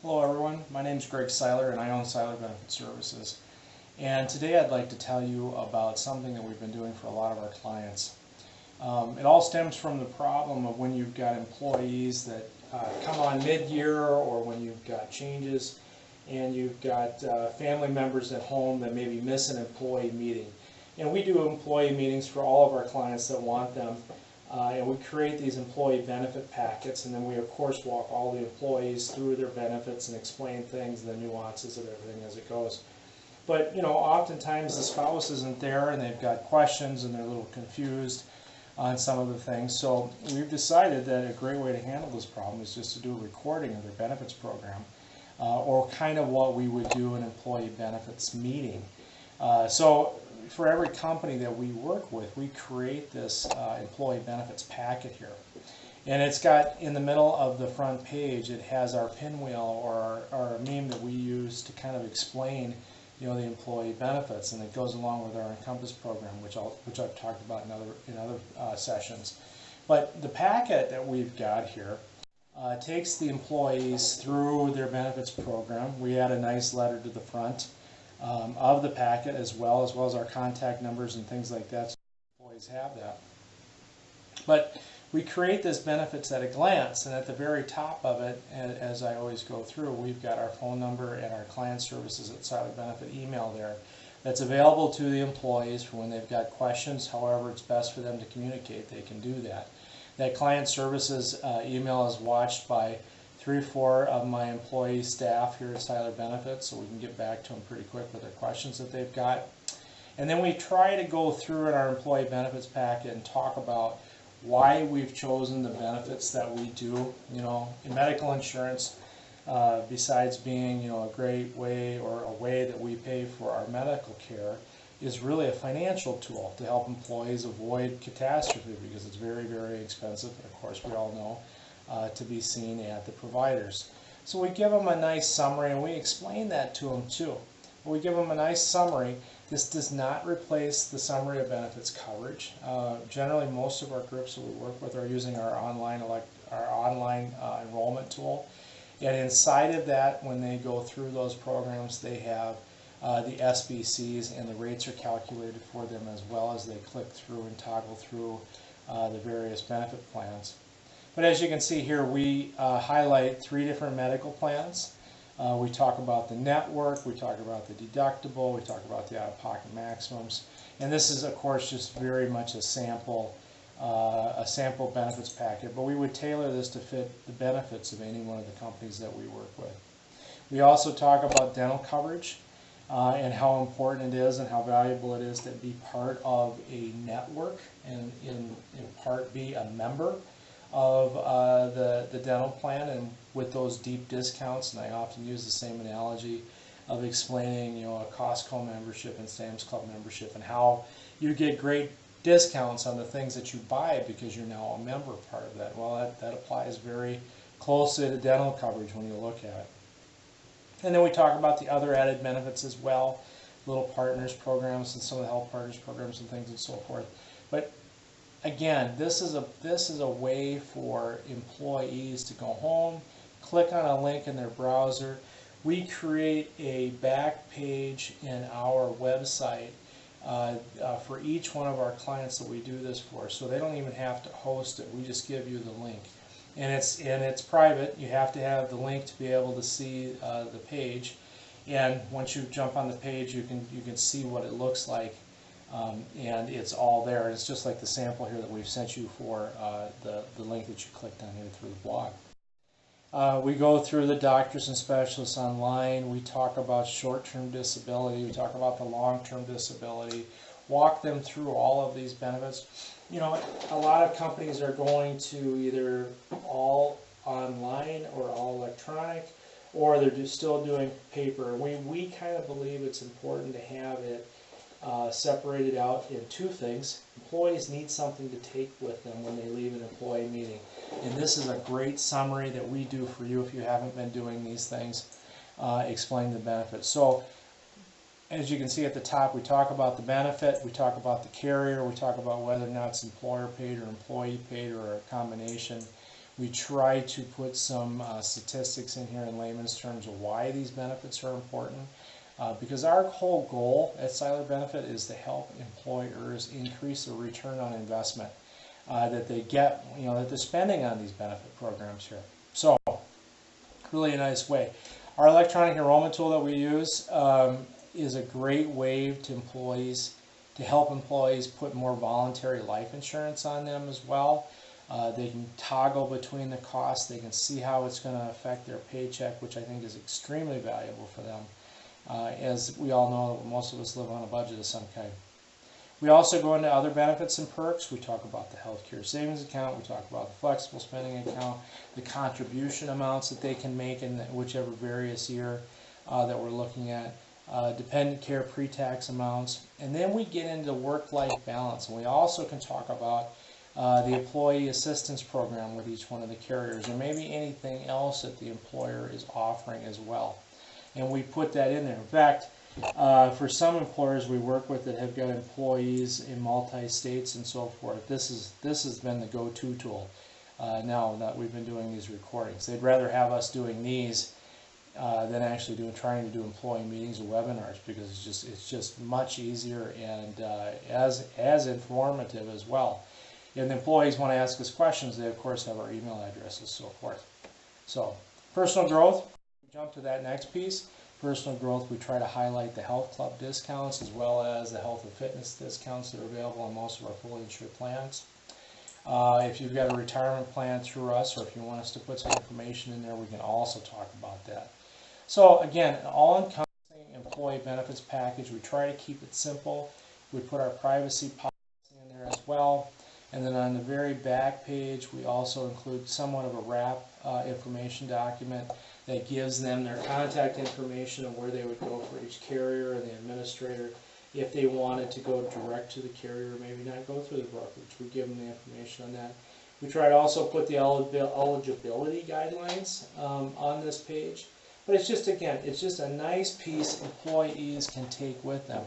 Hello everyone, my name is Greg Seiler and I own Seiler Benefit Services. And today I'd like to tell you about something that we've been doing for a lot of our clients. It all stems from the problem of when you've got employees that come on mid-year or when you've got changes and you've got family members at home that maybe miss an employee meeting. And we do employee meetings for all of our clients that want them. And we create these employee benefit packets, and then we of course walk all the employees through their benefits and explain things, the nuances of everything as it goes. But oftentimes the spouse isn't there and they've got questions and they're a little confused on some of the things. So we've decided that a great way to handle this problem is just to do a recording of their benefits program, or kind of what we would do an employee benefits meeting. So for every company that we work with, we create this employee benefits packet here. And it's got, in the middle of the front page, it has our pinwheel or our meme that we use to kind of explain the employee benefits, and it goes along with our Encompass program, which I've talked about in other sessions. But the packet that we've got here takes the employees through their benefits program. We add a nice letter to the front of the packet as well as our contact numbers and things like that, so employees have that. But we create this benefits at a glance, and at the very top of it, as I always go through, we've got our phone number and our client services at Seiler Benefit email there that's available to the employees for when they've got questions. However it's best for them to communicate, they can do that. That client services email is watched by 3 or 4 of my employee staff here at Seiler Benefits, so we can get back to them pretty quick with their questions that they've got. And then we try to go through in our employee benefits packet and talk about why we've chosen the benefits that we do. In medical insurance, besides being a great way or a way that we pay for our medical care, is really a financial tool to help employees avoid catastrophe, because it's very, very expensive, of course we all know, to be seen at the providers. So we give them a nice summary, and we explain that to them too. We give them a nice summary. This does not replace the summary of benefits coverage. Generally, most of our groups that we work with are using our online enrollment tool. And inside of that, when they go through those programs, they have the SBCs, and the rates are calculated for them as well as they click through and toggle through the various benefit plans. But as you can see here, we highlight 3 different medical plans. We talk about the network, we talk about the deductible, we talk about the out-of-pocket maximums. And this is, of course, just very much a sample benefits packet, but we would tailor this to fit the benefits of any one of the companies that we work with. We also talk about dental coverage and how important it is and how valuable it is to be part of a network and in part be a member of the dental plan, and with those deep discounts. And I often use the same analogy of explaining a Costco membership and Sam's Club membership, and how you get great discounts on the things that you buy because you're now a member part of that. Well, that applies very closely to dental coverage when you look at it. And then we talk about the other added benefits as well, little partners programs and some of the health partners programs and things and so forth. But again, this is a way for employees to go home, click on a link in their browser. We create a back page in our website for each one of our clients that we do this for, so they don't even have to host it. We just give you the link, and it's private. You have to have the link to be able to see the page, and once you jump on the page, you can see what it looks like. And it's all there. It's just like the sample here that we've sent you for the link that you clicked on here through the blog. We go through the doctors and specialists online. We talk about short-term disability. We talk about the long-term disability. Walk them through all of these benefits. A lot of companies are going to either all online or all electronic, or they're still doing paper. We kind of believe it's important to have it separated out in 2 things. Employees need something to take with them when they leave an employee meeting. And this is a great summary that we do for you if you haven't been doing these things, explain the benefits. So as you can see at the top, we talk about the benefit, we talk about the carrier, we talk about whether or not it's employer paid or employee paid or a combination. We try to put some statistics in here in layman's terms of why these benefits are important. Because our whole goal at Seiler Benefit is to help employers increase the return on investment that they get, that they're spending on these benefit programs here. So, really a nice way. Our electronic enrollment tool that we use is a great way to help employees put more voluntary life insurance on them as well. They can toggle between the costs. They can see how it's going to affect their paycheck, which I think is extremely valuable for them. As we all know, most of us live on a budget of some kind. We also go into other benefits and perks. We talk about the healthcare savings account. We talk about the flexible spending account, the contribution amounts that they can make in whichever various year that we're looking at, dependent care pre-tax amounts, and then we get into work-life balance. And we also can talk about the employee assistance program with each one of the carriers, or maybe anything else that the employer is offering as well. And we put that in there. In fact, for some employers we work with that have got employees in multi-states and so forth, this has been the go-to tool now that we've been doing these recordings. They'd rather have us doing these than actually trying to do employee meetings or webinars, because it's just much easier and as informative as well. And the employees want to ask us questions, they of course have our email addresses and so forth. So, personal growth. Jump to that next piece. Personal growth, we try to highlight the health club discounts as well as the health and fitness discounts that are available on most of our fully insured plans. If you've got a retirement plan through us, or if you want us to put some information in there, we can also talk about that. So again, an all-encompassing employee benefits package. We try to keep it simple. We put our privacy policy in there as well. And then on the very back page, we also include somewhat of a wrap information document that gives them their contact information and where they would go for each carrier and the administrator. If they wanted to go direct to the carrier, maybe not go through the brokerage, we give them the information on that. We try to also put the eligibility guidelines on this page. But it's just, again, it's just a nice piece employees can take with them.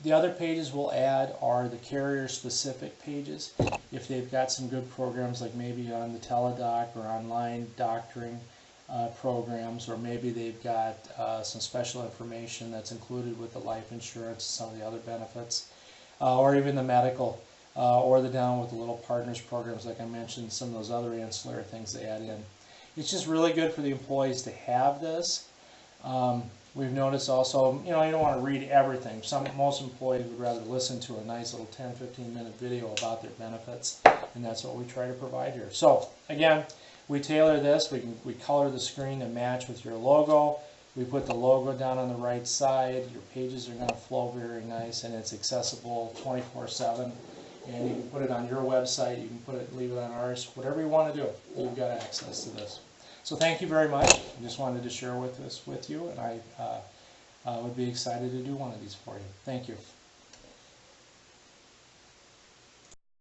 The other pages we'll add are the carrier-specific pages. If they've got some good programs, like maybe on the teledoc or online doctoring programs, or maybe they've got some special information that's included with the life insurance, some of the other benefits, or even the medical, or the Down with the Little Partners programs, like I mentioned, some of those other ancillary things they add in. It's just really good for the employees to have this. We've noticed also, you don't want to read everything. Most employees would rather listen to a nice little 10-15 minute video about their benefits, and that's what we try to provide here. So again, we tailor this. We color the screen to match with your logo. We put the logo down on the right side. Your pages are going to flow very nice, and it's accessible 24/7. And you can put it on your website. You can leave it on ours. Whatever you want to do, you've got access to this. So thank you very much. I just wanted to share this with you, and I would be excited to do one of these for you. Thank you.